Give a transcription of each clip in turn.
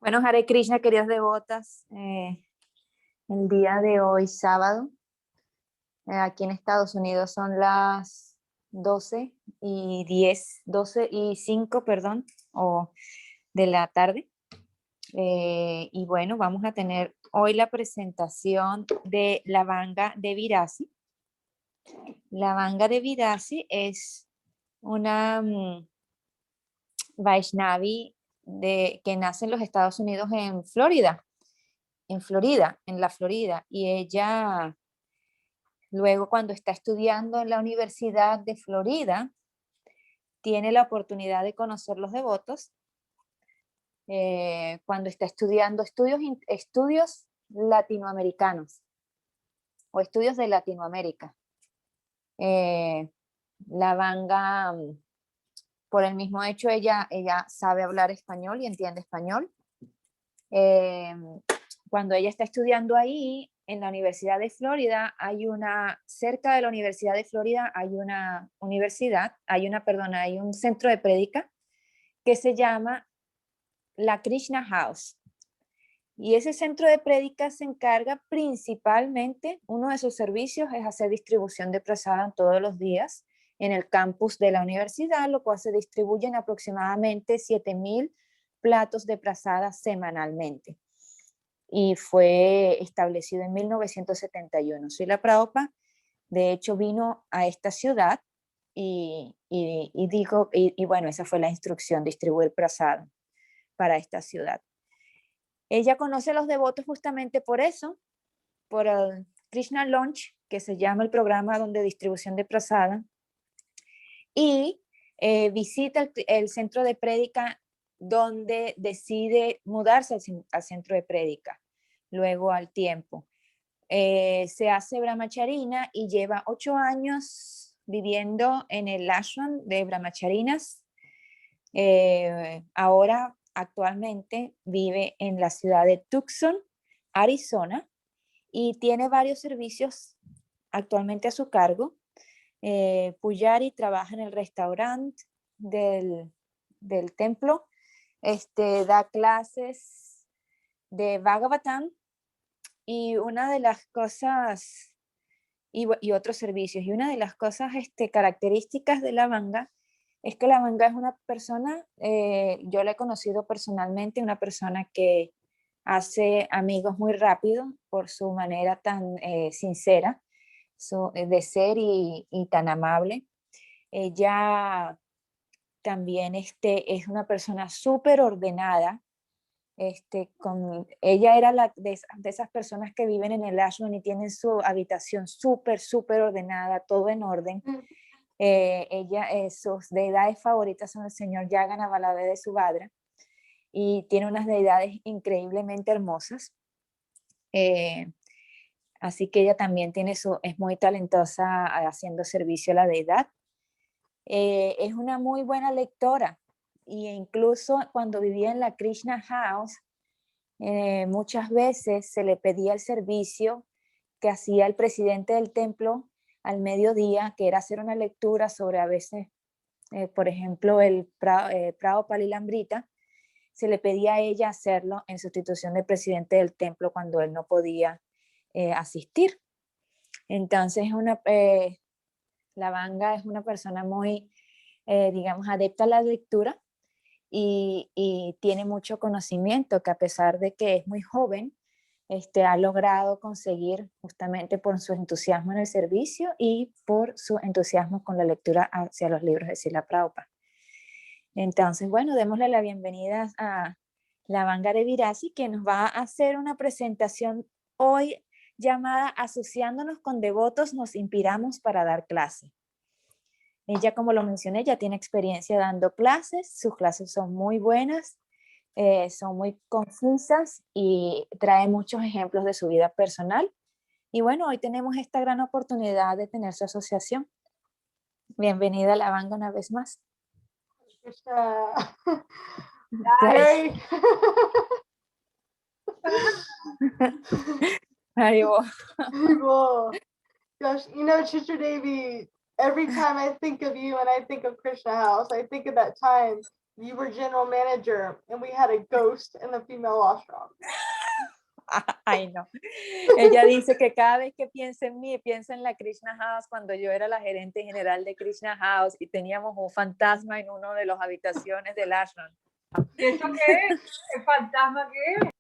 Bueno, Hare Krishna, queridos devotas, el día de hoy, sábado, aquí en Estados Unidos son las 12:05, perdón, de la tarde. Y bueno, vamos a tener hoy la presentación de la Vanga de Virasi. La Vanga de Virasi es una Vaishnavi que nace en los Estados Unidos en Florida, en la Florida, y ella luego cuando está estudiando en la Universidad de Florida, tiene la oportunidad de conocer los devotos, cuando está estudiando estudios latinoamericanos o estudios de Latinoamérica. La Vanga, por el mismo hecho, ella sabe hablar español y entiende español. Cuando ella está estudiando ahí, en la Universidad de Florida, cerca de la Universidad de Florida hay un centro de prédica que se llama la Krishna House. Y ese centro de prédica se encarga principalmente, uno de sus servicios es hacer distribución de prasadam todos los días en el campus de la universidad, lo cual se distribuyen aproximadamente 7,000 platos de prasadam semanalmente. Y fue establecido en 1971. Srila Prabhupada, de hecho, vino a esta ciudad y bueno, esa fue la instrucción, distribuir prasadam para esta ciudad. Ella conoce a los devotos justamente por eso, por el Krishna Launch, que se llama el programa donde distribución de prasadam, y visita el centro de prédica donde decide mudarse al centro de prédica, luego al tiempo. Se hace brahmacharina y lleva 8 años viviendo en el ashram de brahmacharinas. Ahora, actualmente, vive en la ciudad de Tucson, Arizona, y tiene varios servicios actualmente a su cargo. Pujari trabaja en el restaurante del templo, da clases de Bhagavatam y una de las cosas, y otros servicios, y una de las cosas características de la Vanga es que la Vanga es una persona, yo la he conocido personalmente, una persona que hace amigos muy rápido por su manera tan sincera de ser y tan amable. Ella también es una persona súper ordenada. Ella era de esas personas que viven en el ashram y tienen su habitación súper ordenada, todo en orden. Sus deidades favoritas son el señor Yagana Balabhe de Subhadra y tiene unas deidades increíblemente hermosas. Así que ella también es muy talentosa haciendo servicio a la deidad. Es una muy buena lectora e incluso cuando vivía en la Krishna House, muchas veces se le pedía el servicio que hacía el presidente del templo al mediodía, que era hacer una lectura sobre a veces, por ejemplo, el Prabhupada Lilamrita. Se le pedía a ella hacerlo en sustitución del presidente del templo cuando él no podía asistir. Entonces, la Vanga es una persona muy, digamos, adepta a la lectura y tiene mucho conocimiento, que a pesar de que es muy joven, ha logrado conseguir justamente por su entusiasmo en el servicio y por su entusiasmo con la lectura hacia los libros de Srila Prabhupada. Entonces, bueno, démosle la bienvenida a la Vanga de Virasi, que nos va a hacer una presentación hoy llamada Asociándonos con devotos nos inspiramos para dar clase. Ella, como lo mencioné, ya tiene experiencia dando clases, sus clases son muy buenas, son muy confusas y trae muchos ejemplos de su vida personal. Y bueno, hoy tenemos esta gran oportunidad de tener su asociación. Bienvenida a la Vanga una vez más. Harry. Well, gosh, Chitra Devi, every time I think of you and I think of Krishna House, I think of that time you were general manager and we had a ghost in the female ashram. Ay, no. Ella dice que cada vez que piensa en mí, piensa en la Krishna House cuando yo era la gerente general de Krishna House y teníamos un fantasma en una de las habitaciones del ashram. ¿Y eso qué es? ¿El fantasma qué es?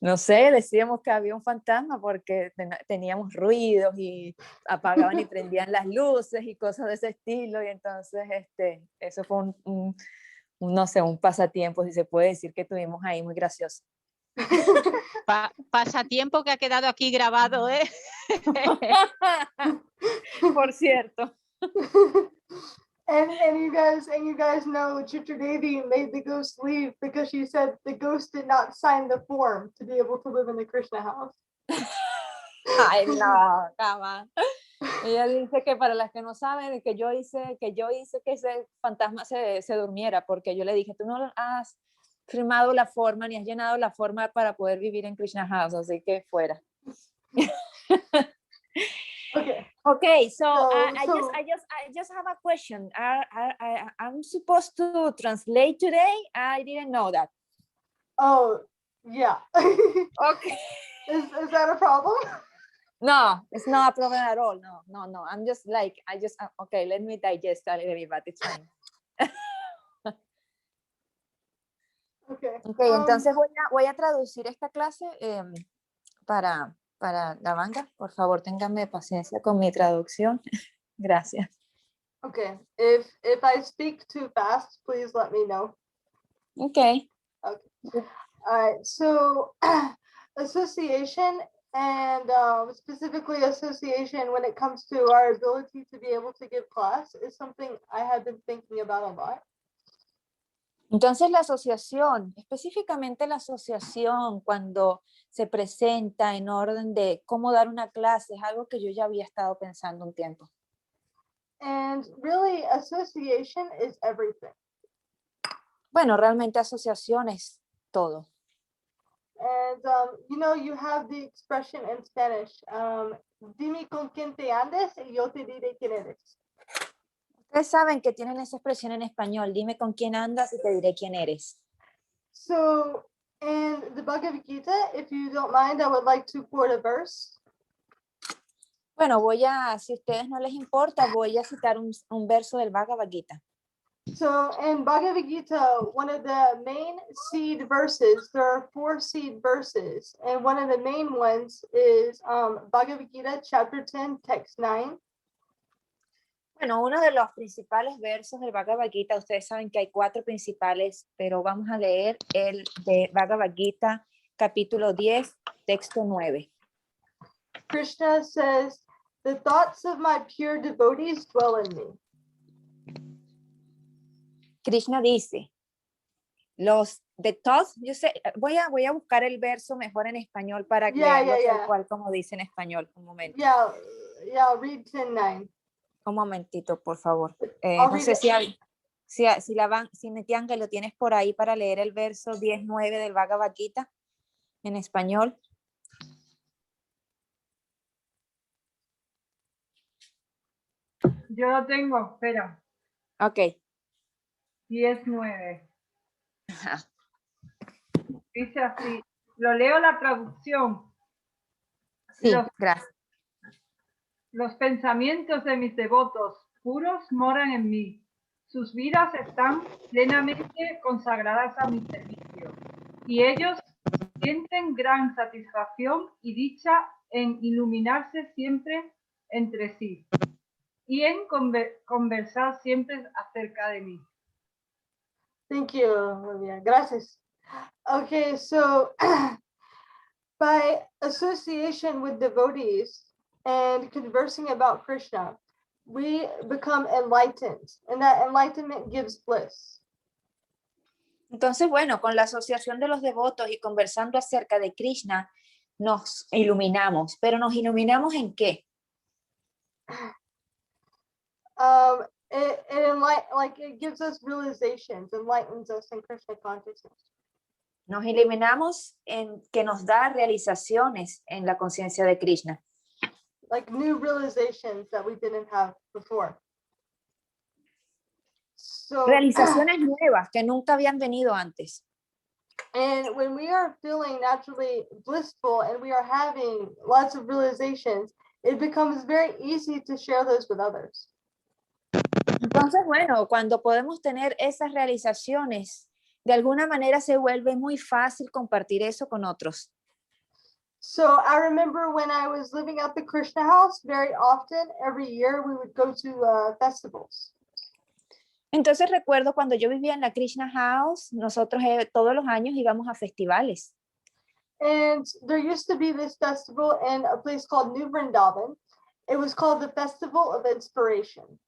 No sé, decíamos que había un fantasma porque teníamos ruidos y apagaban y prendían las luces y cosas de ese estilo, y entonces eso fue no sé, un pasatiempo, si se puede decir, que tuvimos ahí, muy gracioso. Pasatiempo que ha quedado aquí grabado, ¿eh? Por cierto. And you guys know Chitra Devi made the ghost leave because she said the ghost did not sign the form to be able to live in the Krishna house. Ay, no, cama. Ella dice que, para las que no saben, que yo hice que ese fantasma se durmiera, porque yo le dije, tú no has firmado la forma ni has llenado la forma para poder vivir en Krishna House, así que fuera. Okay, so I just have a question. I'm supposed to translate today? I didn't know that. Oh, yeah. Okay. Is that a problem? No, it's not a problem at all. No. I'm just like, okay, let me digest a little bit, but it's fine. Okay. Okay, entonces voy a traducir esta clase para la banca. Por favor, ténganme paciencia con mi traducción. Gracias. Okay. If I speak too fast, please let me know. Okay. Okay. All right. So association, and specifically association when it comes to our ability to be able to give class, is something I have been thinking about a lot. Entonces la asociación, específicamente la asociación cuando se presenta en orden de cómo dar una clase, es algo que yo ya había estado pensando un tiempo. And really, association is everything. Bueno, realmente asociación es todo. And you have the expression in Spanish, dime con quién te andes y yo te diré quién eres. Ustedes saben que tienen esa expresión en español, dime con quién andas y te diré quién eres. So in the Bhagavad Gita, if you don't mind, I would like to quote a verse. Bueno, si a ustedes no les importa, voy a citar un verso del Bhagavad Gita. So in Bhagavad Gita, one of the main seed verses, there are 4 seed verses, and one of the main ones is Bhagavad Gita chapter 10, text 9. Bueno, uno de los principales versos del Bhagavad Gita, ustedes saben que hay 4 principales, pero vamos a leer el de Bhagavad Gita, capítulo 10, texto 9. Krishna says, the thoughts of my pure devotees dwell in me. Krishna dice, the thoughts, yo sé, voy a buscar el verso mejor en español para leerlo tal cual como dice en español. Un momento. Yeah, read 10:9. Un momentito, por favor. No sé si Nityanka lo tienes por ahí para leer el verso 10:9 del Bhagavad Gita en español. Yo lo tengo, espera. Ok. 10:9. Ajá. Dice así, lo leo la traducción. Sí, gracias. Los pensamientos de mis devotos puros moran en mí. Sus vidas están plenamente consagradas a mi servicio. Y ellos sienten gran satisfacción y dicha en iluminarse siempre entre sí y en conversar siempre acerca de mí. Thank you, Olivia. Gracias. Okay, so by association with devotees and conversing about Krishna, we become enlightened, and that enlightenment gives bliss. Entonces, bueno, con la asociación de los devotos y conversando acerca de Krishna, nos iluminamos. ¿Pero nos iluminamos en qué? It gives us realizations, enlightens us in Krishna consciousness. Nos iluminamos en que nos da realizaciones en la conciencia de Krishna. Like new realizations that we didn't have before. So, realizaciones nuevas que nunca habían venido antes. and when we are feeling naturally blissful and we are having lots of realizations, it becomes very easy to share those with others. Entonces, bueno, cuando podemos tener esas realizaciones, de alguna manera se vuelve muy fácil compartir eso con otros. So I remember when I was living at the Krishna house, very often, every year we would go to festivals. Entonces recuerdo cuando yo vivía en la Krishna House, nosotros todos los años íbamos a festivales. And there used to be this festival in a place called New Vrindavan. It was called the Festival of Inspiration.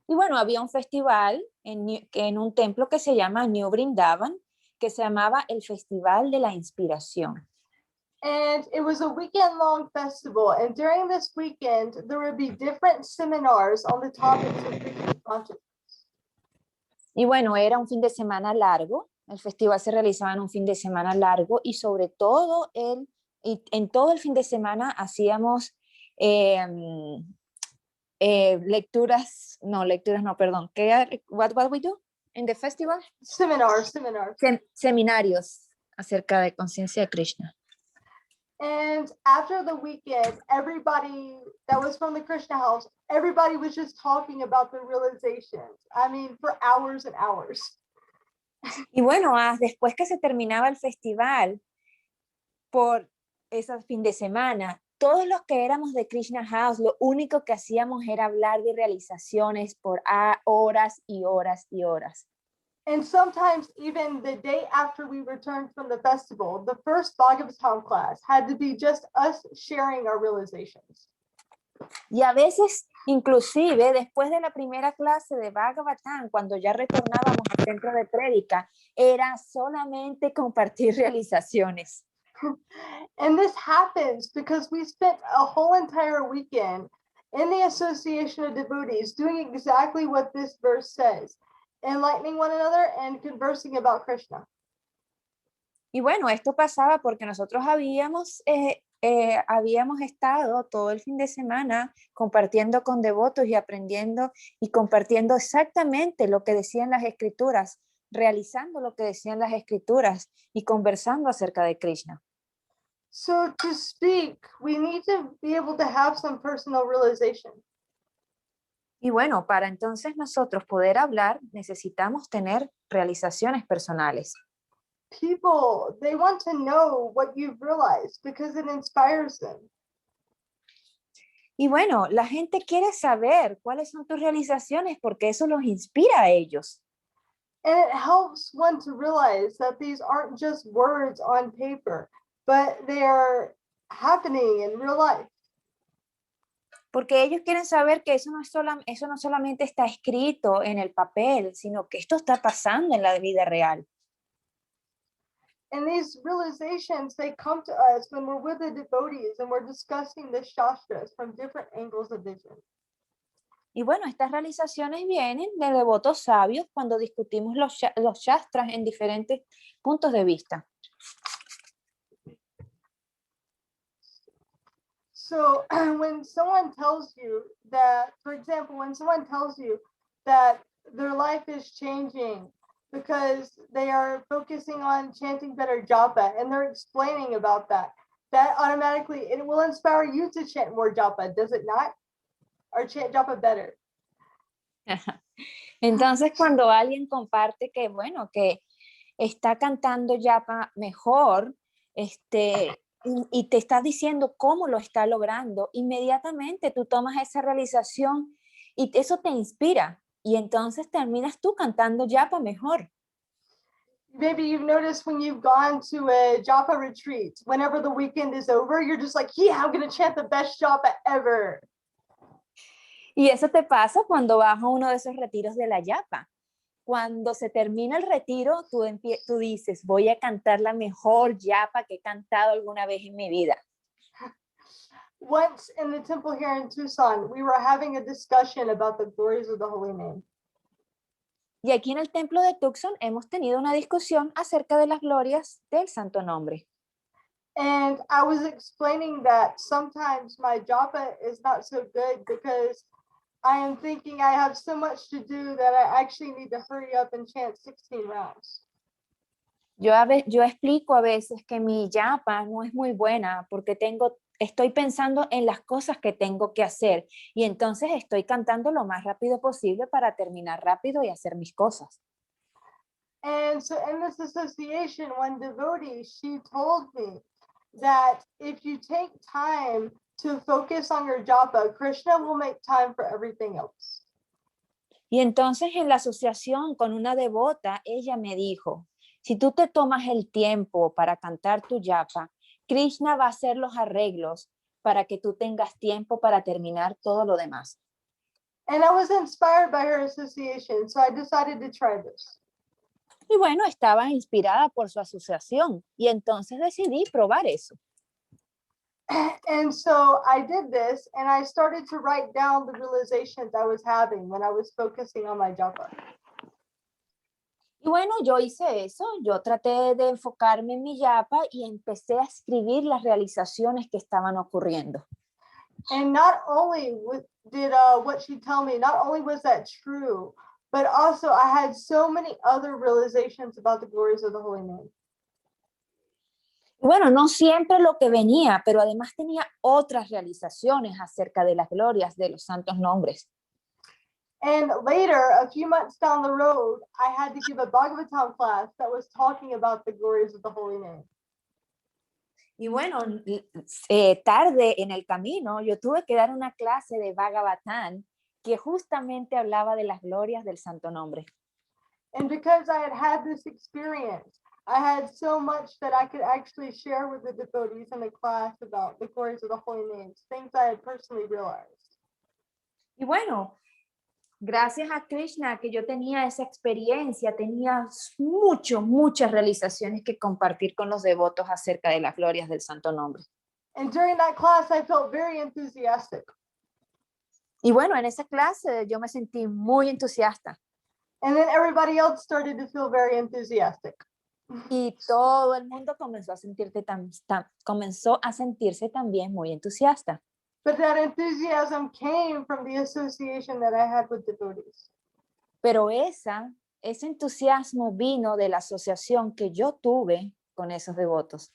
Y bueno, había un festival en un templo que se llama New Vrindavan, que se llamaba el Festival de la Inspiración. And it was a weekend-long festival. And during this weekend, there would be different seminars on the topics of Krishna consciousness. Y bueno, era un fin de semana largo. El festival se realizaba en un fin de semana largo y sobre todo en todo el fin de semana hacíamos lecturas no, perdón. What we do in the festival? Seminars. Seminarios acerca de conciencia de Krishna. And after the weekend, everybody that was from the Krishna house, everybody was just talking about the realizations. I mean, for hours and hours. Y bueno, después que se terminaba el festival, por ese fin de semana, todos los que éramos de Krishna House, lo único que hacíamos era hablar de realizaciones por horas y horas y horas. And sometimes even the day after we returned from the festival, the first Bhagavatam class had to be just us sharing our realizations. Y a veces, inclusive, después de la primera clase de Bhagavatam, cuando ya retornábamos al centro de prédica, era solamente compartir realizaciones. And this happens because we spent a whole entire weekend in the Association of Devotees doing exactly what this verse says, enlightening one another and conversing about Krishna. Y bueno, esto pasaba porque nosotros habíamos estado todo el fin de semana compartiendo con devotos y aprendiendo y compartiendo exactamente lo que decían las escrituras, realizando lo que decían las escrituras y conversando acerca de Krishna. So to speak, we need to be able to have some personal realization. Y bueno, para entonces nosotros poder hablar, necesitamos tener realizaciones personales. People, they want to know what you've realized because it inspires them. Y bueno, la gente quiere saber cuáles son tus realizaciones porque eso los inspira a ellos. And it helps one to realize that these aren't just words on paper, but they are happening in real life. Porque ellos quieren saber que eso no solamente está escrito en el papel, sino que esto está pasando en la vida real. And these realizations, they come to us when we're with the devotees and we're discussing the shastras from different angles of vision. Y bueno, estas realizaciones vienen de devotos sabios cuando discutimos los shastras en diferentes puntos de vista. So when someone tells you that, for example, when someone tells you that their life is changing because they are focusing on chanting better japa and they're explaining about that, that automatically, it will inspire you to chant more japa, does it not? Or chant japa better. Entonces, cuando alguien comparte que, bueno, que está cantando japa mejor, y te está diciendo cómo lo está logrando, inmediatamente tú tomas esa realización y eso te inspira y entonces terminas tú cantando japa mejor. Maybe you've noticed when you've gone to a japa retreat, whenever the weekend is over, you're just like, yeah, I'm going to chant the best japa ever. Y eso te pasa cuando vas a uno de esos retiros de la japa. Cuando se termina el retiro, tú dices, voy a cantar la mejor japa que he cantado alguna vez en mi vida. Once in the temple here in Tucson, we were having a discussion about the glories of the holy name. Y aquí en el templo de Tucson hemos tenido una discusión acerca de las glorias del santo nombre. And I was explaining that sometimes my japa is not so good because I am thinking I have so much to do that I actually need to hurry up and chant 16 rounds. Yo explico a veces que mi yapa no es muy buena porque estoy pensando en las cosas que tengo que hacer y entonces estoy cantando lo más rápido posible para terminar rápido y hacer mis cosas. And so in this association, one devotee, she told me that if you take time to focus on your japa, Krishna will make time for everything else. Y entonces en la asociación con una devota, ella me dijo, si tú te tomas el tiempo para cantar tu yapa, Krishna va a hacer los arreglos para que tú tengas tiempo para terminar todo lo demás. And I was inspired by her association, so I decided to try this. Y bueno, estaba inspirada por su asociación y entonces decidí probar eso. And so I did this and I started to write down the realizations I was having when I was focusing on my japa. Y bueno, yo hice eso, yo traté de enfocarme en mi yapa y empecé a escribir las realizaciones que estaban ocurriendo. And not only did what she told me, not only was that true, but also I had so many other realizations about the glories of the holy name. Bueno, no siempre lo que venía, pero además tenía otras realizaciones acerca de las glorias de los santos nombres. And later, a few months down the road, I had to give a Bhagavatam class that was talking about the glories of the holy name. Y bueno, tarde en el camino, yo tuve que dar una clase de Bhagavatam que justamente hablaba de las glorias del santo nombre. And because I had had this experience, I had so much that I could actually share with the devotees in the class about the glories of the holy names, things I had personally realized. Y bueno, gracias a Krishna que yo tenía esa experiencia, tenía muchas realizaciones que compartir con los devotos acerca de las glorias del santo nombre. And during that class, I felt very enthusiastic. Y bueno, en esa clase yo me sentí muy entusiasta. And then everybody else started to feel very enthusiastic. Y todo el mundo comenzó a sentirse también muy entusiasta. But that enthusiasm came from the association that I had with devotees. Pero ese entusiasmo vino de la asociación que yo tuve con esos devotos.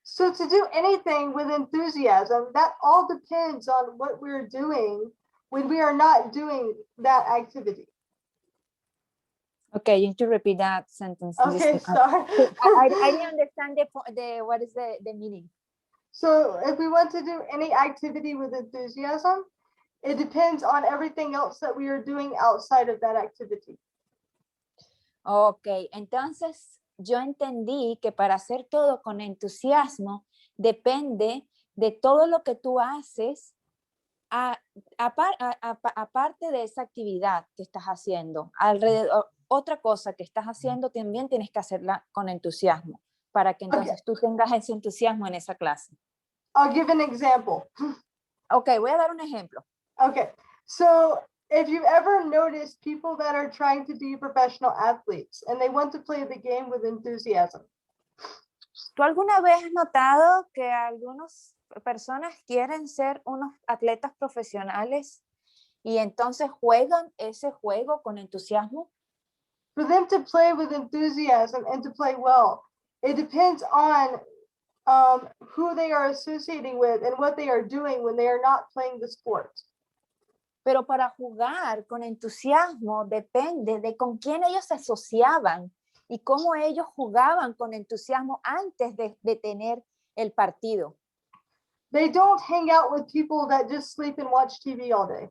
So to do anything with enthusiasm, that all depends on what we're doing when we are not doing that activity. Okay, you need to repeat that sentence. Okay, sorry. I didn't understand what is the meaning. So if we want to do any activity with enthusiasm, it depends on everything else that we are doing outside of that activity. Okay, entonces yo entendí que para hacer todo con entusiasmo depende de todo lo que tú haces aparte de esa actividad que estás haciendo. Alrededor, otra cosa que estás haciendo también tienes que hacerla con entusiasmo para que entonces tú tengas ese entusiasmo en esa clase. I'll give an example. Okay, voy a dar un ejemplo. Okay, so if you've ever noticed people that are trying to be professional athletes and they want to play the game with enthusiasm. ¿Tú alguna vez has notado que algunas personas quieren ser unos atletas profesionales y entonces juegan ese juego con entusiasmo? For them to play with enthusiasm and to play well, it depends on who they are associating with and what they are doing when they are not playing the sport. Pero para jugar con entusiasmo depende de con quién ellos se asociaban y cómo ellos jugaban con entusiasmo antes de tener el partido. They don't hang out with people that just sleep and watch TV all day.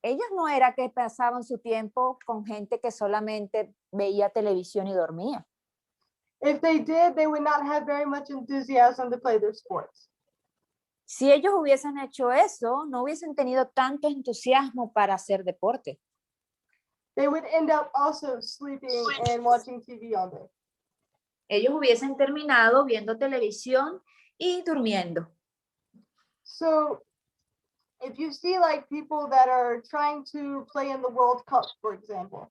Ellos no era que pasaban su tiempo con gente que solamente veía televisión y dormía. If they did, they would not have very much enthusiasm to play their sports. Si ellos hubiesen hecho eso, no hubiesen tenido tanto entusiasmo para hacer deporte. They would end up also sleeping and watching TV all day. Ellos hubiesen terminado viendo televisión y durmiendo. So if you see like people that are trying to play in the World Cup, for example.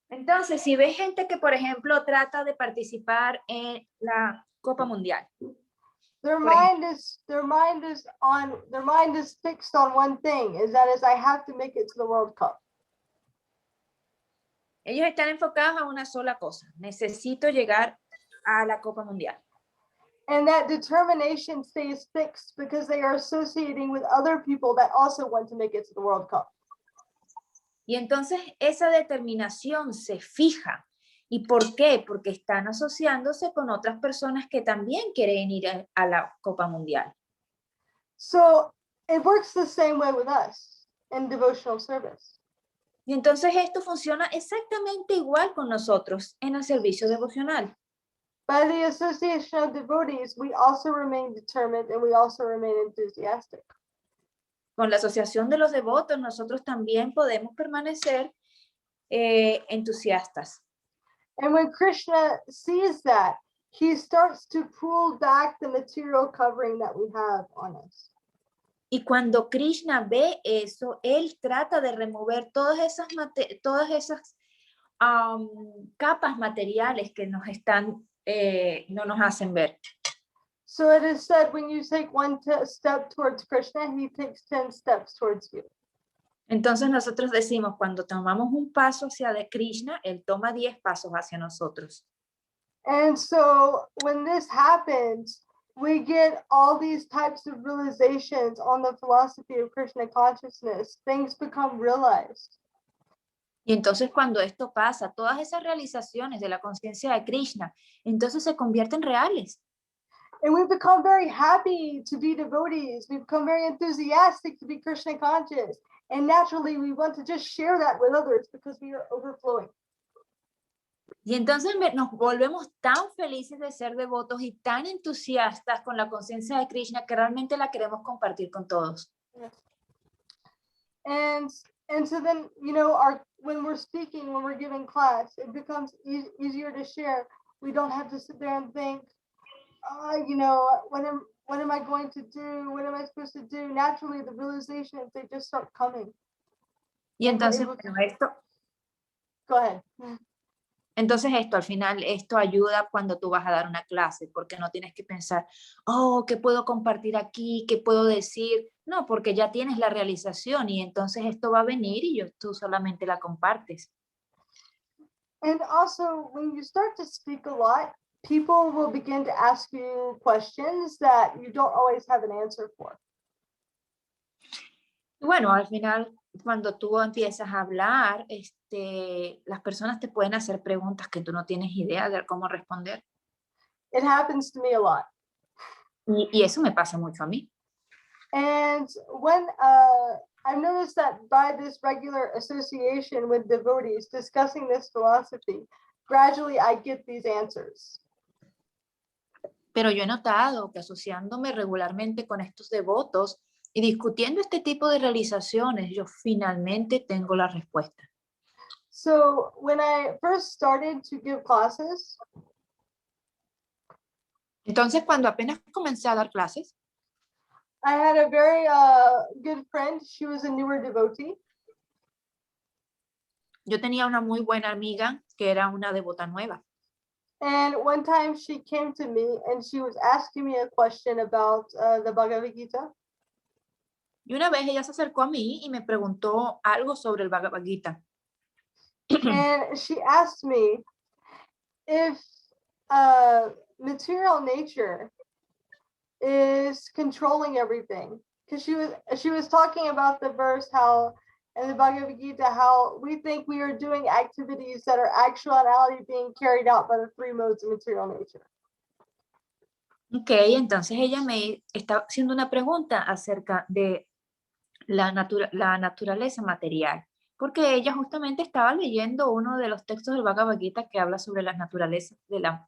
Entonces, si ves gente que, por ejemplo, trata de participar en la Copa Mundial. their Por ejemplo, their mind is fixed on one thing, is that is I have to make it to the World Cup. ellos están enfocados a una sola cosa. Necesito llegar a la Copa Mundial. And that determination stays fixed because they are associating with other people that also want to make it to the World Cup. Y entonces esa determinación se fija. ¿Y por qué? Porque están asociándose con otras personas que también quieren ir a la Copa Mundial. So it works the same way with us in devotional service. Y entonces esto funciona exactamente igual con nosotros en el servicio devocional. By the association of devotees, we also remain determined and we also remain enthusiastic. Con la asociación de los devotos, nosotros también podemos permanecer entusiastas. And when Krishna sees that, he starts to pull back the material covering that we have on us. Y cuando Krishna ve eso, él trata de remover todas esas capas materiales que nos están, no nos hacen ver. So it is said, when you take one step towards Krishna, he takes 10 steps towards you. Entonces nosotros decimos, cuando tomamos un paso hacia de Krishna, él toma 10 pasos hacia nosotros. And so when this happens, we get all these types of realizations on the philosophy of Krishna consciousness. Things become realized. Y entonces cuando esto pasa, todas esas realizaciones de la conciencia de Krishna, entonces se convierten reales. And we become very happy to be devotees. We become very enthusiastic to be Krishna conscious. And naturally, we want to just share that with others because we are overflowing. Y entonces nos volvemos tan felices de ser devotos y tan entusiastas con la conciencia de Krishna que realmente la queremos compartir con todos. Yes. And so then, you know, when we're speaking, when we're giving class, it becomes easier to share. We don't have to sit there and think, you know, what am I going to do? What am I supposed to do? Naturally, the realizations, they just start coming. Y entonces, able to- bueno, Go ahead. entonces al final, esto ayuda cuando tú vas a dar una clase, porque no tienes que pensar, oh, ¿qué puedo compartir aquí? ¿Qué puedo decir? No, porque ya tienes la realización y entonces esto va a venir y tú solamente la compartes. And also, when you start to speak a lot, people will begin to ask you questions that you don't always have an answer for. Bueno, al final, cuando tú empiezas a hablar, las personas te pueden hacer preguntas que tú no tienes idea de cómo responder. It happens to me a lot. Y eso me pasa mucho a mí. And when I've noticed that by this regular association with devotees discussing this philosophy, gradually I get these answers. Pero yo he notado que asociándome regularmente con estos devotos y discutiendo este tipo de realizaciones, yo finalmente tengo la respuesta. So when I first started to give classes, Entonces, cuando apenas comencé a dar clases, I had a very good friend. She was a newer devotee. yo tenía una muy buena amiga que era una devota nueva. And one time she came to me and she was asking me a question about the Bhagavad Gita. Y una vez ella se acercó a mí y me preguntó algo sobre el Bhagavad Gita. And she asked me if material nature is controlling everything. Because she was talking about the verse how in the Bhagavad Gita how we think we are doing activities that are actuality being carried out by the three modes of material nature. Ok, entonces ella me está haciendo una pregunta acerca de la naturaleza material, porque ella justamente estaba leyendo uno de los textos del Bhagavad Gita que habla sobre las naturalezas de las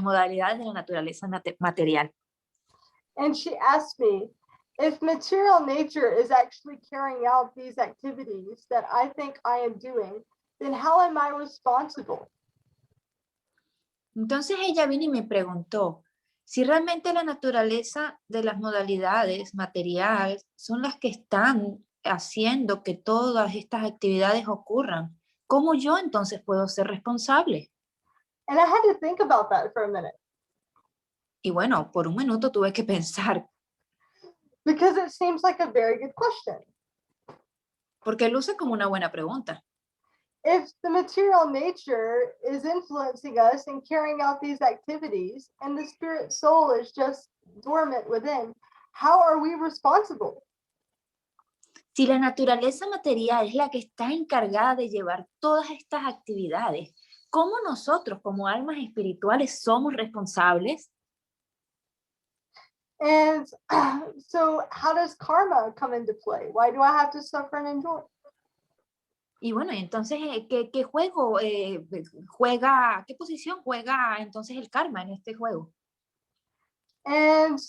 modalidades de la naturaleza material. And she asked me, if material nature is actually carrying out these activities that I think I am doing, then how am I responsible? Entonces ella vino y me preguntó si realmente la naturaleza de las modalidades materiales son las que están haciendo que todas estas actividades ocurran. ¿Cómo yo entonces puedo ser responsable? And I had to think about that for a minute. Y bueno, por un minuto tuve que pensar, because it seems like a very good question. porque luce como una buena pregunta. If the material nature is influencing us and carrying out these activities, and the spirit soul is just dormant within, how are we responsible? Si la naturaleza material es la que está encargada de llevar todas estas actividades, ¿cómo nosotros como almas espirituales somos responsables? And so, how does karma come into play? Why do I have to suffer and enjoy? Y bueno, entonces, ¿qué juego juega, qué posición juega entonces el karma en este juego? And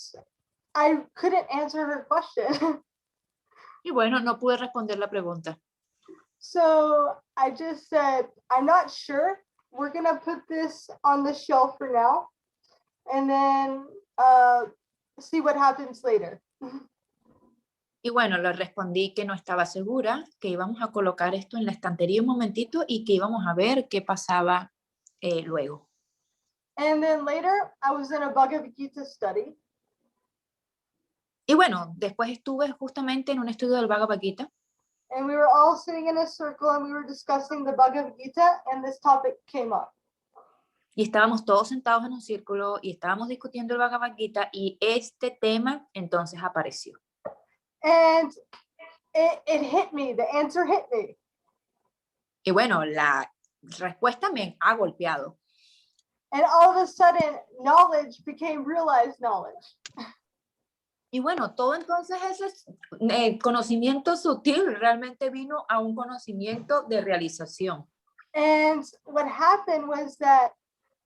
I couldn't answer her question. Y bueno, no pude responder la pregunta. So I just said, I'm not sure. We're going to put this on the shelf for now and then see what happens later. Y bueno, le respondí que no estaba segura, que íbamos a colocar esto en la estantería un momentito y que íbamos a ver qué pasaba luego. And then later, I was in a Bhagavad Gita study. Y bueno, después estuve justamente en un estudio del Bhagavad Gita. And we were all sitting in a circle and we were discussing the Bhagavad Gita, and this topic came up. Y estábamos todos sentados en un círculo y estábamos discutiendo el Bhagavad Gita y este tema entonces apareció. And it hit me, the answer hit me. Y bueno, la respuesta me ha golpeado. And all of a sudden, knowledge became realized knowledge. Y bueno, todo entonces ese conocimiento sutil realmente vino a un conocimiento de realización. And what happened was that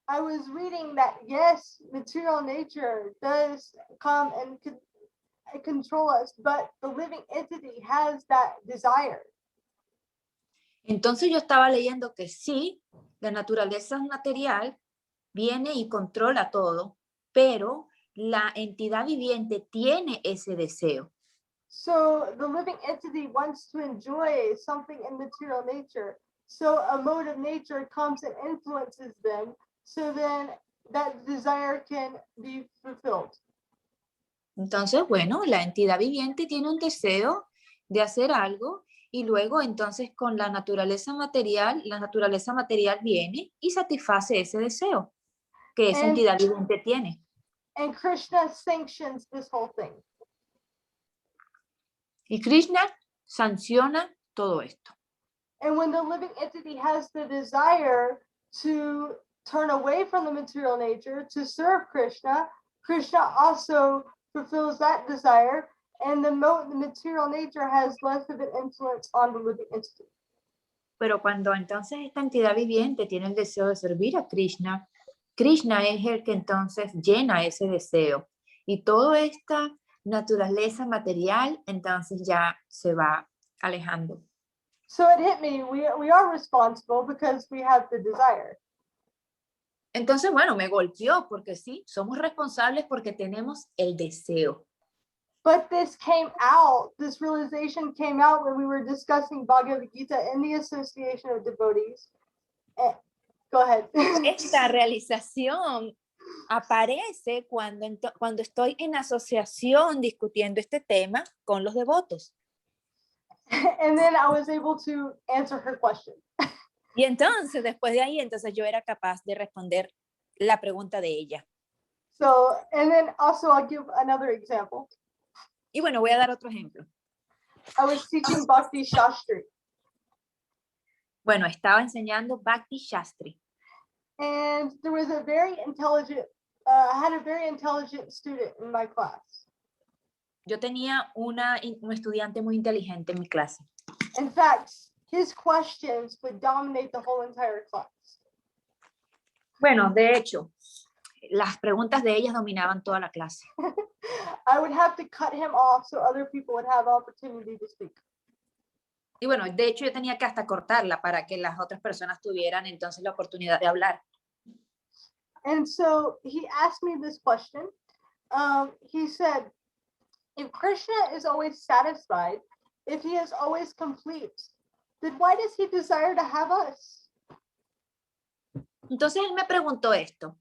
I was reading that, yes, material nature does come and control us, but the living entity has that desire. Entonces yo estaba leyendo que sí, la naturaleza material viene y controla todo, pero la entidad viviente tiene ese deseo. So the living entity wants to enjoy something in material nature. So a mode of nature comes and influences them. So then that desire can be fulfilled. Entonces, bueno, la entidad viviente tiene un deseo de hacer algo y luego entonces con la naturaleza material viene y satisface ese deseo que esa entidad viviente tiene. And Krishna sanctions this whole thing. Y Krishna sanciona todo esto. And when the living entity has the desire to turn away from the material nature to serve Krishna, Krishna also fulfills that desire, and the material nature has less of an influence on the living entity. Pero cuando entonces esta entidad viviente tiene el deseo de servir a Krishna, Krishna es el que entonces llena ese deseo. Y toda esta naturaleza material entonces ya se va alejando. So it hit me, we are responsible because we have the desire. Entonces, bueno, me golpeó porque sí, somos responsables porque tenemos el deseo. But this came out, this realization came out when we were discussing Bhagavad Gita in the Association of Devotees. Go ahead. Esta realización aparece cuando estoy en asociación discutiendo este tema con los devotos. And then I was able to answer her question. Y entonces, después de ahí, entonces yo era capaz de responder la pregunta de ella. So, and then also I'll give another example. Y bueno, voy a dar otro ejemplo. I was teaching Bhakti Shastri. Bueno, estaba enseñando Bhakti Shastri. And there was a very intelligent, I had a very intelligent student in my class. Yo tenía un estudiante muy inteligente en mi clase. In fact, his questions would dominate the whole entire class. Bueno, de hecho, las preguntas de ellas dominaban toda la clase. I would have to cut him off so other people would have opportunity to speak. Y bueno, de hecho yo tenía que hasta cortarla para que las otras personas tuvieran entonces la oportunidad de hablar. And so he asked me this question. He said, if Krishna is always satisfied, if he is always complete, then why does he desire to have us? Entonces él me preguntó esto.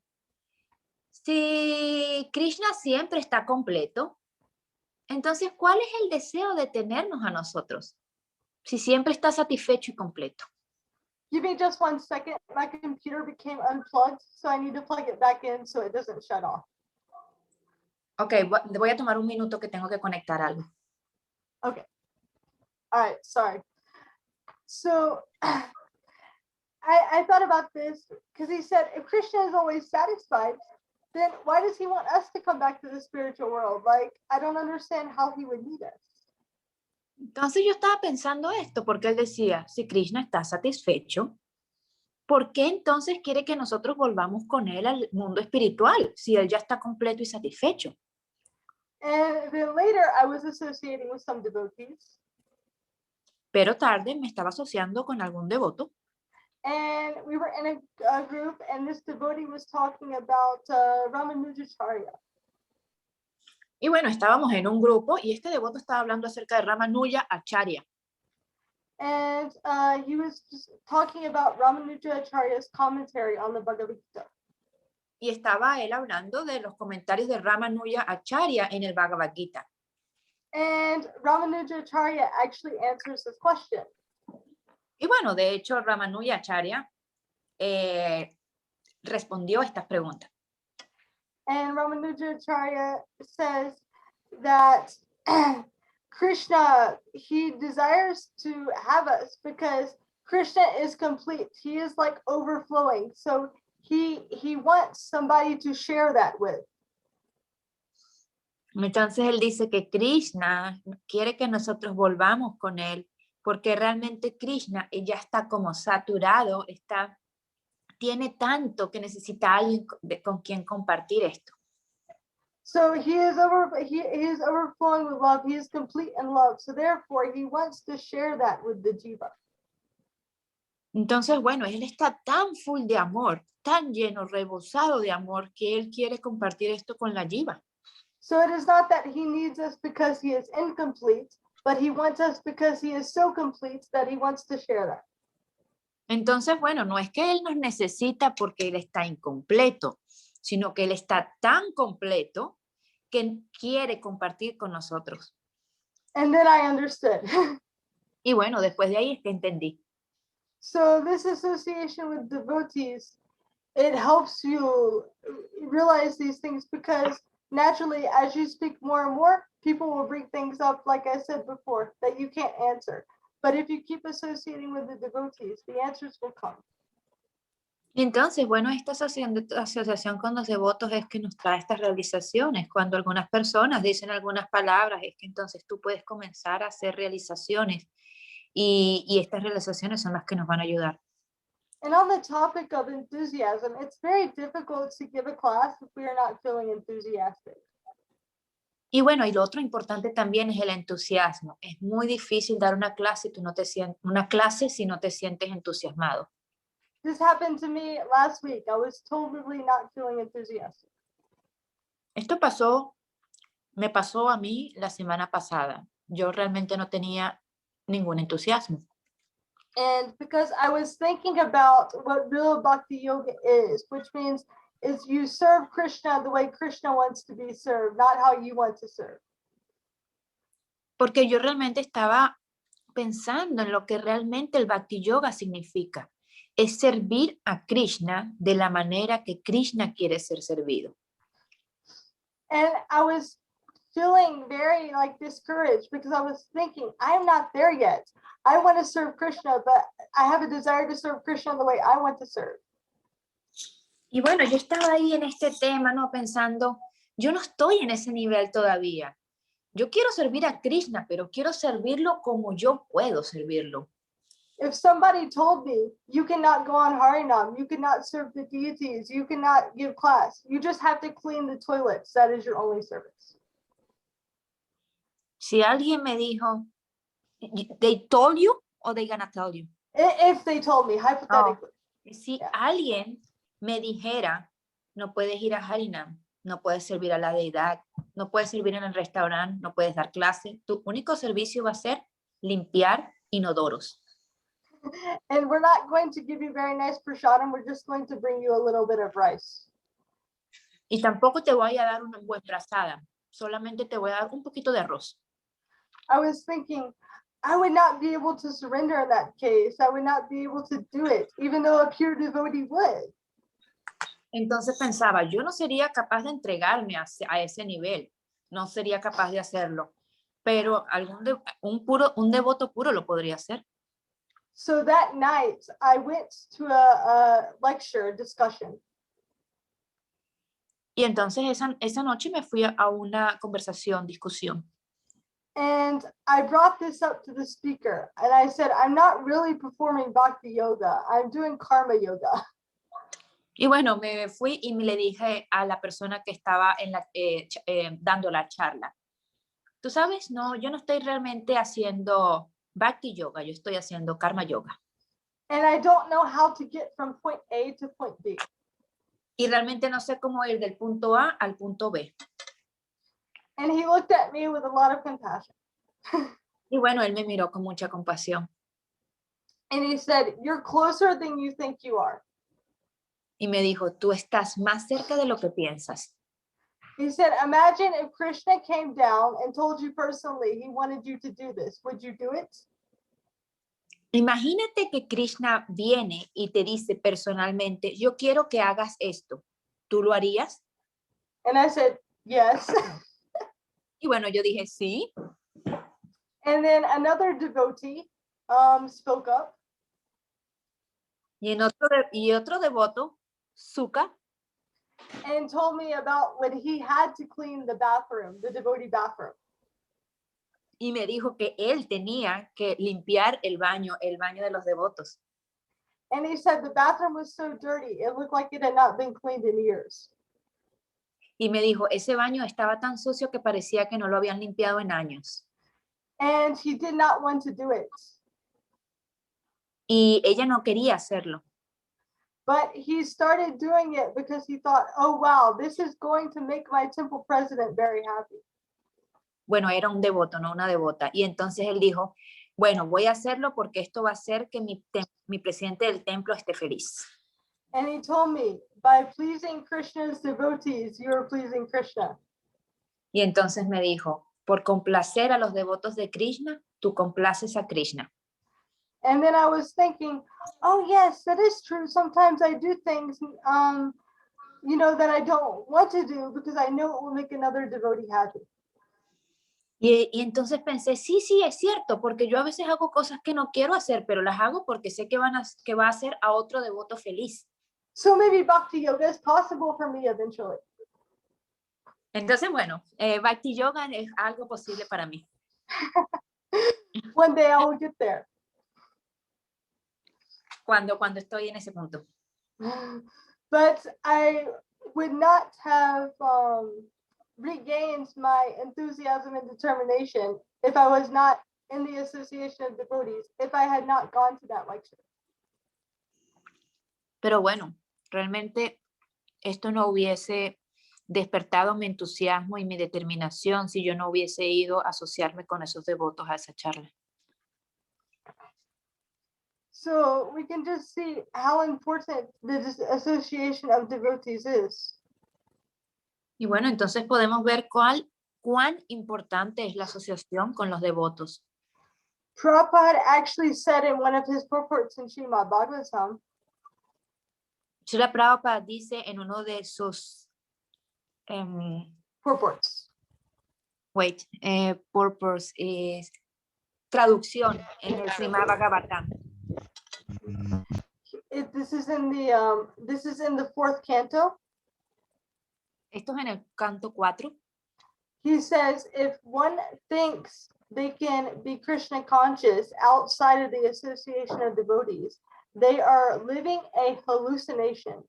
Si Krishna siempre está completo, entonces, ¿cuál es el deseo de tenernos a nosotros? Si siempre está satisfecho y completo. Give me just 1 second. My computer became unplugged, so I need to plug it back in so it doesn't shut off. Ok, voy a tomar un minuto que tengo que conectar algo. Okay. All right, sorry. So I thought about this because he said if Krishna is always satisfied, then why does he want us to come back to the spiritual world? Like, I don't understand how he would need us. Entonces yo estaba pensando esto, porque él decía, si Krishna está satisfecho, ¿por qué entonces quiere que nosotros volvamos con él al mundo espiritual, si él ya está completo y satisfecho? And then later I was associating with some devotees. Pero tarde me estaba asociando con algún devoto. And we were in a group, and this devotee was talking about Ramanujacharya. Y bueno, estábamos en un grupo y este devoto estaba hablando acerca de Ramanuja Acharya. And he was just talking about Ramanujacharya's commentary on the Bhagavad Gita. Y estaba él hablando de los comentarios de Ramanuja Acharya en el Bhagavad Gita. And Ramanujacharya actually answers this question. Y bueno, de hecho, Ramanuja Acharya respondió a estas preguntas. And Ramanujacharya says that Krishna, he desires to have us because Krishna is complete. He is like overflowing. So he wants somebody to share that with. Entonces él dice que Krishna quiere que nosotros volvamos con él, porque realmente Krishna ya está como saturado, tiene tanto que necesita a alguien con quien compartir esto. So he is overflowing with love. He is complete in love. So therefore he wants to share that with the jiva. Entonces, bueno, él está tan full de amor, tan lleno, rebosado de amor, que él quiere compartir esto con la jiva. So it is not that he needs us because he is incomplete, but he wants us because he is so complete that he wants to share that. Entonces, bueno, no es que él nos necesita porque él está incompleto, sino que él está tan completo que quiere compartir con nosotros. And then I understood. Y bueno, después de ahí es que entendí. So this association with devotees, it helps you realize these things because naturally, as you speak more and more, people will bring things up, like I said before, that you can't answer. But if you keep associating with the devotees, the answers will come. Y entonces, bueno, esta asociación con los devotos es que nos trae estas realizaciones. Cuando algunas personas dicen algunas palabras, es que entonces tú puedes comenzar a hacer realizaciones y estas realizaciones son las que nos van a ayudar. And on the topic of enthusiasm, it's very difficult to give a class if we are not feeling enthusiastic. Y bueno, y lo otro importante también es el entusiasmo. Es muy difícil dar una clase, si no te sientes entusiasmado. This happened to me last week. I was totally not feeling enthusiastic. Esto me pasó a mí la semana pasada. Yo realmente no tenía ningún entusiasmo. And because I was thinking about what real bhakti yoga is, which means is you serve Krishna the way Krishna wants to be served, not how you want to serve. Porque yo realmente estaba pensando en lo que realmente el bhakti yoga significa. Es servir a Krishna de la manera que Krishna quiere ser servido. And I was feeling very like discouraged because I was thinking, I'm not there yet. I want to serve Krishna, but I have a desire to serve Krishna the way I want to serve. Y bueno, yo estaba ahí en este tema, ¿no? Pensando, yo no estoy en ese nivel todavía. Yo quiero servir a Krishna, pero quiero servirlo como yo puedo servirlo. If somebody told me, you cannot go on Harinam, you cannot serve the deities, you cannot give class, you just have to clean the toilets, that is your only service. Si alguien me dijo, they told you or they gonna tell you? If they told me, hypothetically. Si Yeah. alguien me dijera, no puedes ir a Harinam, no puedes servir a la deidad, no puedes servir en el restaurante, no puedes dar clase, tu único servicio va a ser limpiar inodoros. And we're not going to give you very nice prasadam, we're just going to bring you a little bit of rice. Y tampoco te voy a dar una buena brazada, solamente te voy a dar un poquito de arroz. I was thinking, I would not be able to surrender in that case. I would not be able to do it, even though a pure devotee would. Entonces pensaba, yo no sería capaz de entregarme a ese nivel, no sería capaz de hacerlo, pero un devoto puro lo podría hacer. So that night, I went to a lecture discussion. Y entonces esa noche me fui a una discusión. And I brought this up to the speaker, and I said, I'm not really performing bhakti yoga. I'm doing karma yoga. Y bueno, me fui y le dije a la persona que estaba dando la charla, tú sabes, no, yo no estoy realmente haciendo bhakti yoga, yo estoy haciendo karma yoga. And I don't know how to get from point A to point B. Y realmente no sé cómo ir del punto A al punto B. And he looked at me with a lot of compassion. Y bueno, él me miró con mucha compasión. And he said, you're closer than you think you are. Y me dijo, tú estás más cerca de lo que piensas. He said, imagine if Krishna came down and told you personally he wanted you to do this. Would you do it? Imagínate que Krishna viene y te dice personalmente, yo quiero que hagas esto. ¿Tú lo harías? And I said, yes. Y bueno, yo dije, sí. And then another devotee spoke up. Y otro devoto, Suka, and told me about when he had to clean the bathroom, the devotee bathroom. y me dijo que él tenía que limpiar el baño de los devotos. And he said the bathroom was so dirty, it looked like it had not been cleaned in years. Y me dijo, ese baño estaba tan sucio que parecía que no lo habían limpiado en años. And he did not want to do it. Y ella no quería hacerlo. But he started doing it because he thought, oh, wow, this is going to make my temple president very happy. Bueno, era un devoto, no una devota. Y entonces él dijo, bueno, voy a hacerlo porque esto va a hacer que mi presidente del templo esté feliz. And he told me, by pleasing Krishna's devotees, you are pleasing Krishna. Y entonces me dijo, por complacer a los devotos de Krishna, tú complaces a Krishna. And then I was thinking, oh, yes, that is true. Sometimes I do things, that I don't want to do because I know it will make another devotee happy. Y entonces pensé, sí, es cierto, porque yo a veces hago cosas que no quiero hacer, pero las hago porque sé que va a hacer a otro devoto feliz. So maybe bhakti yoga is possible for me eventually. Entonces, bueno, Bhakti Yoga es algo posible para mí. One day I will get there. Cuando estoy en ese punto. But I would not have regained my enthusiasm and determination if I was not in the Association of Devotees, if I had not gone to that lecture. Pero bueno, realmente esto no hubiese despertado mi entusiasmo y mi determinación si yo no hubiese ido a asociarme con esos devotos a esa charla. So we can just see how important the Association of Devotees is. Y bueno, entonces podemos ver cuán importante es la asociación con los devotos. Prabhupada actually said in one of his purports in Srimad Bhagavatam, Srila Prabhupada dice en uno de sus purports. purpose es traducción en el Srimad Bhagavatam. This is in the fourth canto. Esto es en el canto 4. He says, if one thinks they can be Krishna conscious outside of the Association of Devotees, they are living a hallucination.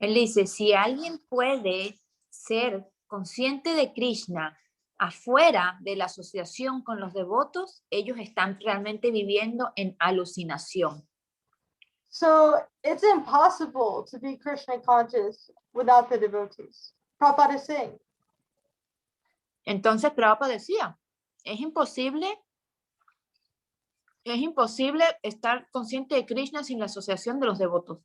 Él dice, si alguien puede ser consciente de Krishna afuera de la asociación con los devotos, ellos están realmente viviendo en alucinación. So it's impossible to be Krishna conscious without the devotees. Prabhupada is saying. Entonces Prabhupada decía, es imposible estar consciente de Krishna sin la asociación de los devotos.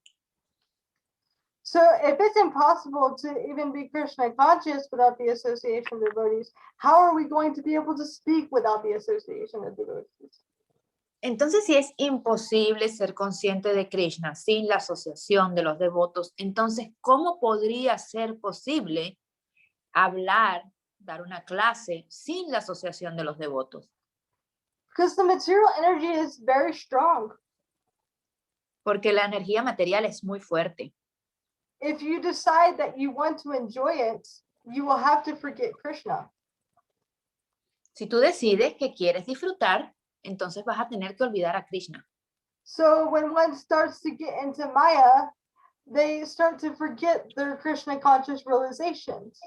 So if it's impossible to even be Krishna conscious without the association of devotees, how are we going to be able to speak without the association of devotees? Entonces, si es imposible ser consciente de Krishna sin la asociación de los devotos, entonces, ¿cómo podría ser posible hablar, dar una clase sin la asociación de los devotos? Because the material energy is very strong. Porque la energía material es muy fuerte. If you decide that you want to enjoy it, you will have to forget Krishna. Si tú decides que quieres disfrutar, entonces vas a tener que olvidar a Krishna. So when one starts to get into Maya, they start to forget their Krishna conscious realizations.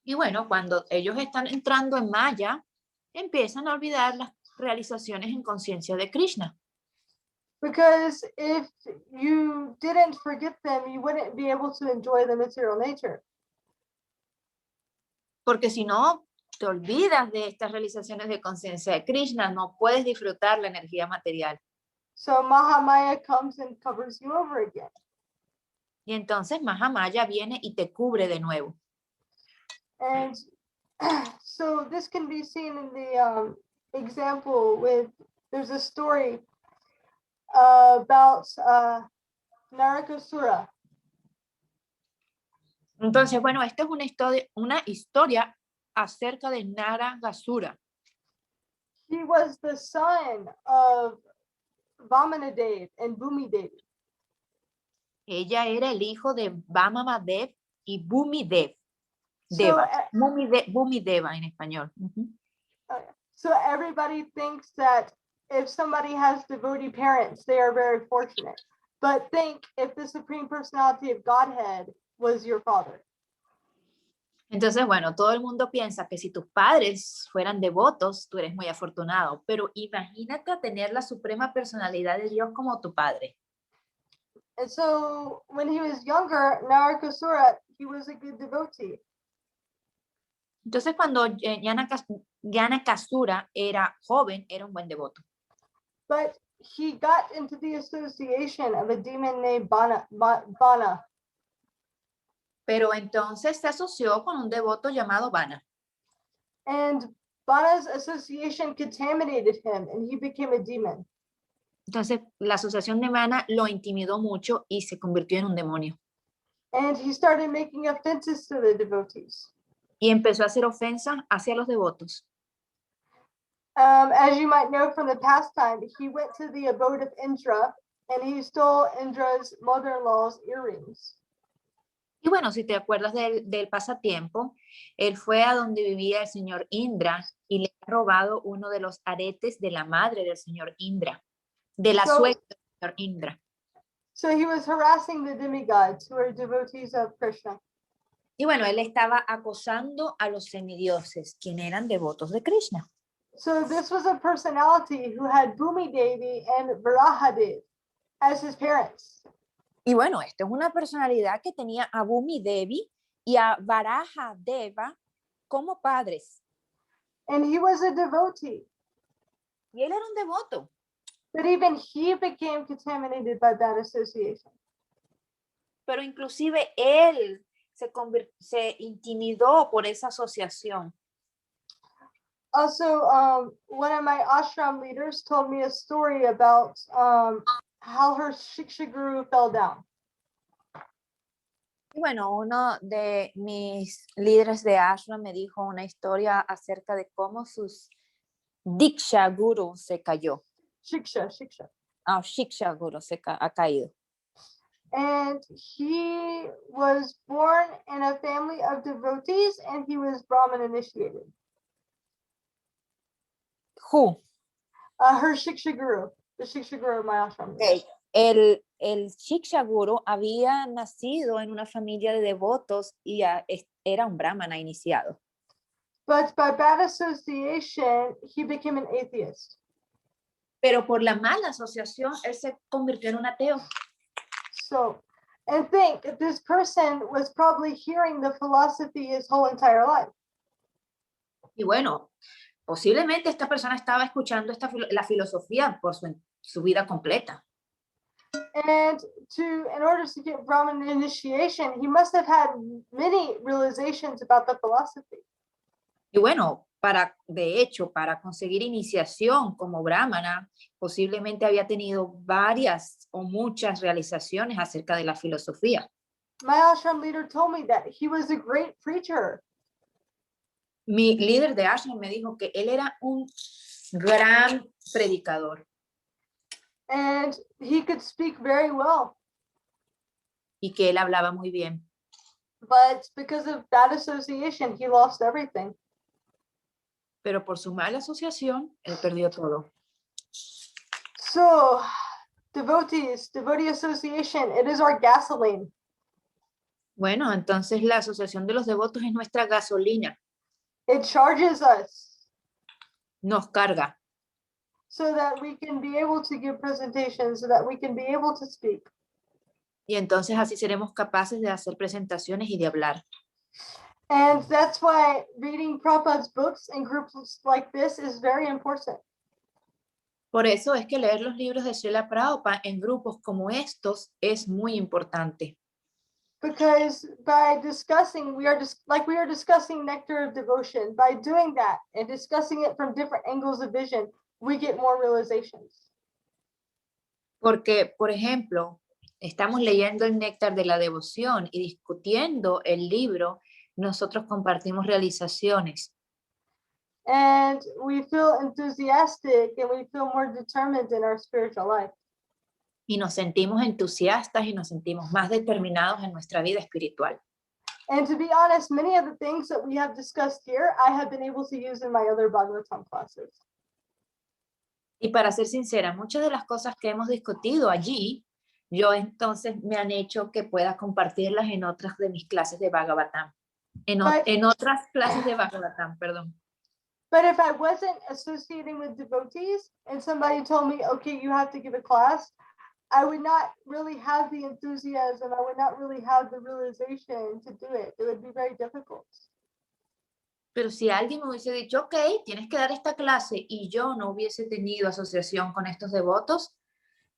Y bueno, cuando ellos están entrando en Maya, empiezan a olvidar las realizaciones en conciencia de Krishna. Because if you didn't forget them, you wouldn't be able to enjoy the material nature. Porque si no te olvidas de estas realizaciones de conciencia de Krishna, no puedes disfrutar la energía material. So Mahamaya comes and covers you over again. Y entonces Mahamaya viene y te cubre de nuevo. And so this can be seen in the example with, there's a story about Narakasura. Entonces, bueno, esta es una historia acerca de Naragasura. He was the son of Vamanadev and Bhumidev. Ella era el hijo de Vamamadev y Bhumidev. So, Deva. Bhumideva en español. Ujú. so everybody thinks that if somebody has devotee parents, they are very fortunate. But think if the Supreme Personality of Godhead was your father. Entonces, bueno, todo el mundo piensa que si tus padres fueran devotos, tú eres muy afortunado, pero imagínate tener la suprema personalidad de Dios como tu padre. And so when he was younger, Narakasura, he was a good devotee. Entonces, cuando Yanakasura era joven, era un buen devoto. But he got into the association of a demon named Bana. Pero entonces se asoció con un devoto llamado Vana. And Bana's association contaminated him and he became a demon. Entonces, la asociación de Vana lo intimidó mucho y se convirtió en un demonio. And he started making offenses to the devotees. Y empezó a hacer ofensas hacia los devotos. As you might know from the pastime, he went to the abode of Indra and he stole Indra's mother-in-law's earrings. Y bueno, si te acuerdas del pasatiempo, él fue a donde vivía el señor Indra y le ha robado uno de los aretes de la madre del señor Indra, de la suegra del señor Indra. So he was harassing the demigods who are devotees of Krishna. Y bueno, él estaba acosando a los semidioses, quienes eran devotos de Krishna. So this was a personality who had Bhumi Devi and Varahadev as his parents. Y bueno, esto es una personalidad que tenía a Bhumi Devi y a Varaha Deva como padres. And he was a devotee. Y él era un devoto. But even he became contaminated by bad association. Pero inclusive él se intimidó por esa asociación. Also, one of my ashram leaders told me a story about how her Shiksha Guru fell down. Y bueno, uno de mis líderes de ashram me dijo una historia acerca de cómo sus Diksha Guru se cayó. Shiksha. Shiksha Guru ha caído. And he was born in a family of devotees and he was Brahmin initiated. Who? Her Shiksha Guru, the Shiksha Guru of my ashram. Okay. El Shiksha Guru había nacido en una familia de devotos y era un brahmana iniciado. But by bad association, he became an atheist. Pero por la mala asociación, él se convirtió en un ateo. So, and think, this person was probably hearing the philosophy his whole entire life. Y bueno, posiblemente esta persona estaba escuchando la filosofía por su vida completa. And in order to get Brahman initiation, he must have had many realizations about the philosophy. Y bueno, de hecho, para conseguir iniciación como brahmana, posiblemente había tenido varias o muchas realizaciones acerca de la filosofía. My ashram leader told me that he was a great preacher. Mi líder de ashram me dijo que él era un gran predicador And he could speak very well. y que él hablaba muy bien. But because of bad association, he lost everything. Pero por su mala asociación, él perdió todo. So, devotee association, it is our gasoline. Bueno, entonces la asociación de los devotos es nuestra gasolina, It charges us nos carga so that we can be able to give presentations, so that we can be able to speak. y entonces así seremos capaces de hacer presentaciones y de hablar. And that's why reading Prabhupada's books in groups like this is very important. Por eso es que leer los libros de Srila Prabhupada en grupos como estos es muy importante. Because by discussing, we are discussing nectar of devotion. By doing that and discussing it from different angles of vision, we get more realizations. Porque, por ejemplo, estamos leyendo el néctar de la devoción y discutiendo el libro, nosotros compartimos realizaciones. And we feel enthusiastic and we feel more determined in our spiritual life. Y nos sentimos entusiastas y nos sentimos más determinados en nuestra vida espiritual. And to be honest, many of the things that we have discussed here, I have been able to use in my other Bhagavatam classes. Y para ser sincera, muchas de las cosas que hemos discutido allí, yo entonces me han hecho que pueda compartirlas en otras de mis clases de Bhagavatam. En otras clases de Bhagavatam, perdón. But if I wasn't associating with devotees and somebody told me, okay, you have to give a class, I would not really have the enthusiasm. I would not really have the realization to do it. It would be very difficult. Pero si alguien me hubiese dicho, ok, tienes que dar esta clase y yo no hubiese tenido asociación con estos devotos,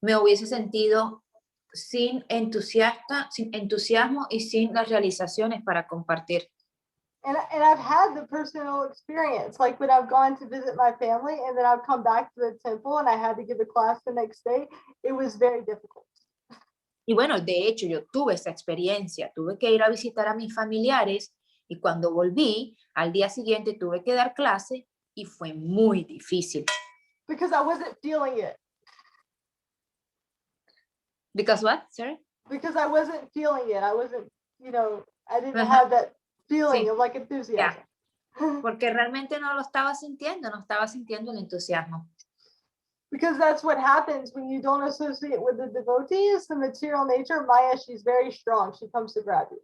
me hubiese sentido sin entusiasmo y sin las realizaciones para compartir. And I've had the personal experience, like when I've gone to visit my family and then I've come back to the temple and I had to give a class the next day, it was very difficult. Y bueno, de hecho, yo tuve esa experiencia, tuve que ir a visitar a mis familiares y cuando volví, al día siguiente tuve que dar clase y fue muy difícil. Because I wasn't feeling it. Because what, sorry? Because I wasn't feeling it. I wasn't, I didn't Ajá. have that feeling Sí. of like enthusiasm. Porque realmente no lo estaba sintiendo, no estaba sintiendo el entusiasmo. Because that's what happens when you don't associate with the devotees, the material nature, Maya, she's very strong. She comes to grab you.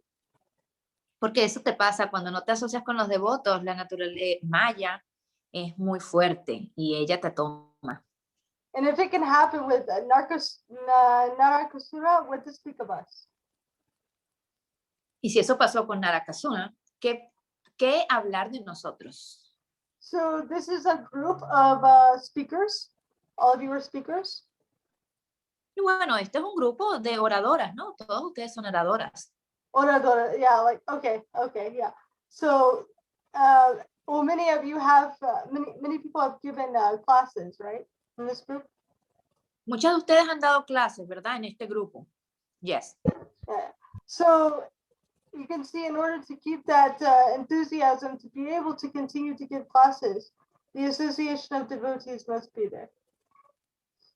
Porque eso te pasa cuando no te asocias con los devotos, la naturaleza maya es muy fuerte y ella te toma. And if it can happen with Narakasura, what to speak of us? Y si eso pasó con Narakasuna, ¿qué hablar de nosotros? So this is a group of speakers. All of you are speakers. Y bueno, este es un grupo de oradoras, ¿no? Todos ustedes son oradoras. Oradora, yeah, like, okay, yeah. So, well, many of you have, many people have given classes, right, in this group? Muchas de ustedes han dado clases, ¿verdad? En este grupo. Yes. So, you can see in order to keep that enthusiasm, to be able to continue to give classes, the association of devotees must be there.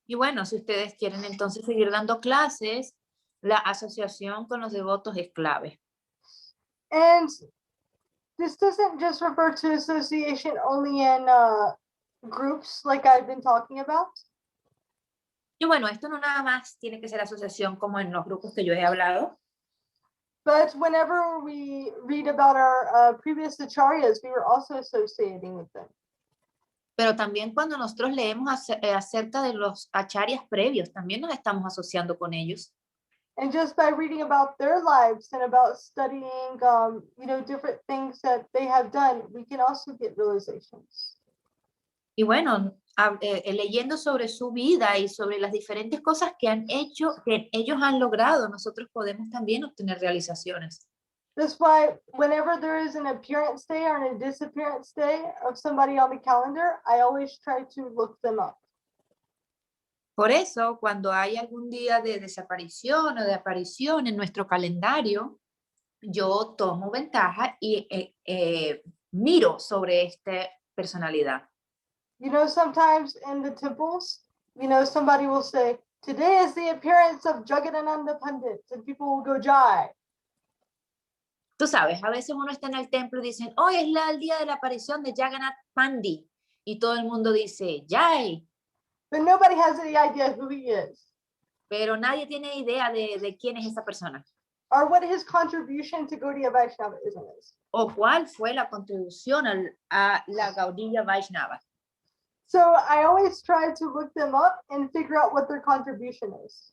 Y bueno, si ustedes quieren entonces seguir dando clases, la asociación con los devotos es clave. And this doesn't just refer to association only in groups like I've been talking about. Y bueno, esto no nada más tiene que ser asociación como en los grupos que yo he hablado. But whenever we read about our previous acharyas, we were also associating with them. Pero también cuando nosotros leemos acerca de los acharyas previos, también nos estamos asociando con ellos. And just by reading about their lives and about studying, different things that they have done, we can also get realizations. Y bueno, leyendo sobre su vida y sobre las diferentes cosas que han hecho, que ellos han logrado, nosotros podemos también obtener realizaciones. That's why whenever there is an appearance day or a disappearance day of somebody on the calendar, I always try to look them up. Por eso, cuando hay algún día de desaparición o de aparición en nuestro calendario, yo tomo ventaja y miro sobre esta personalidad. You know, sometimes in the temples, you know, somebody will say, today is the appearance of Jagadananda Pandit, and people will go Jai. Tú sabes, a veces uno está en el templo y dicen, hoy es el día de la aparición de Jagannath Pandit, y todo el mundo dice, Jai, But nobody has any idea who he is pero nadie tiene idea de quién es esa persona, or what his contribution to Gaudiya Vaishnavism is. o cuál fue la contribución a la Gaudiya Vaishnava. So I always try to look them up and figure out what their contribution is.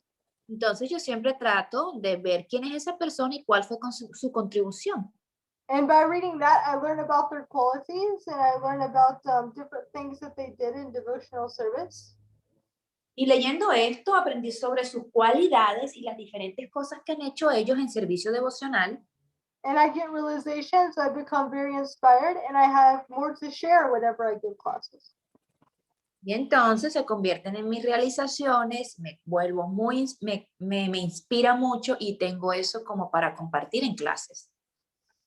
Entonces yo siempre trato de ver quién es esa persona y cuál fue su contribución. And by reading that, I learn about their qualities and I learn about different things that they did in devotional service. Y leyendo esto, aprendí sobre sus cualidades y las diferentes cosas que han hecho ellos en servicio devocional. And I get realizations, I become very inspired, and I have more to share whenever I give classes. Y entonces se convierten en mis realizaciones, me vuelvo me inspira mucho y tengo eso como para compartir en clases.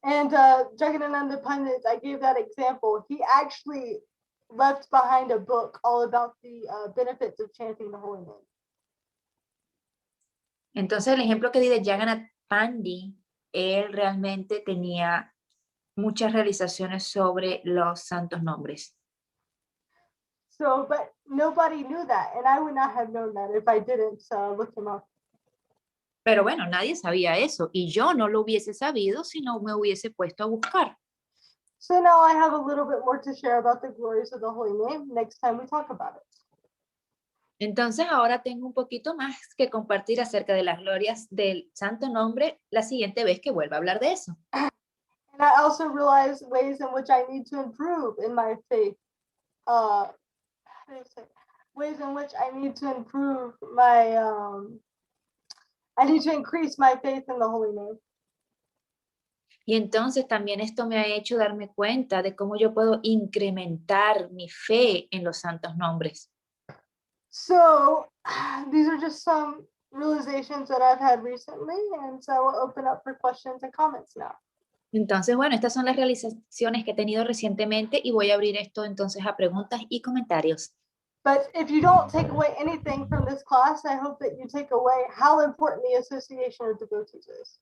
And Jagadananda Pandit, I gave that example. He actually left behind a book all about the benefits of chanting the holy name. Entonces el ejemplo que di de Jagannath Pandit, él realmente tenía muchas realizaciones sobre los santos nombres. So, but nobody knew that, and I would not have known that if I didn't look him up. Pero bueno, nadie sabía eso y yo no lo hubiese sabido si no me hubiese puesto a buscar. So now I have a little bit more to share about the glories of the holy name next time we talk about it. Entonces ahora tengo un poquito más que compartir acerca de las glorias del santo nombre la siguiente vez que vuelva a hablar de eso. And I also realize ways in which I need to improve in my faith. Ways in which I need to improve my, I need to increase my faith in the holy name. Y entonces también esto me ha hecho darme cuenta de cómo yo puedo incrementar mi fe en los santos nombres. So these are just some realizations that I've had recently, and so I will open up for questions and comments now. Entonces, bueno, estas son las realizaciones que he tenido recientemente y voy a abrir esto entonces a preguntas y comentarios. But if you don't take away anything from this class, I hope that you take away how important the association of devotees is.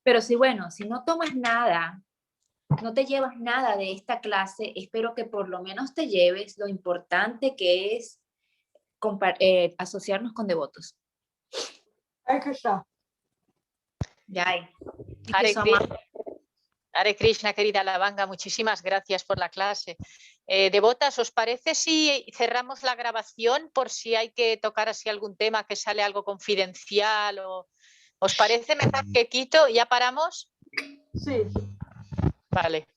Pero si, bueno, si no tomas nada, no te llevas nada de esta clase, espero que por lo menos te lleves lo importante que es asociarnos con devotos. Hare Krishna. Jai. Hare Krishna, querida Lavanga, muchísimas gracias por la clase. Devotas, ¿os parece si cerramos la grabación por si hay que tocar así algún tema que sale algo confidencial? ¿Os parece mejor que quito? ¿Ya paramos? Sí. Vale.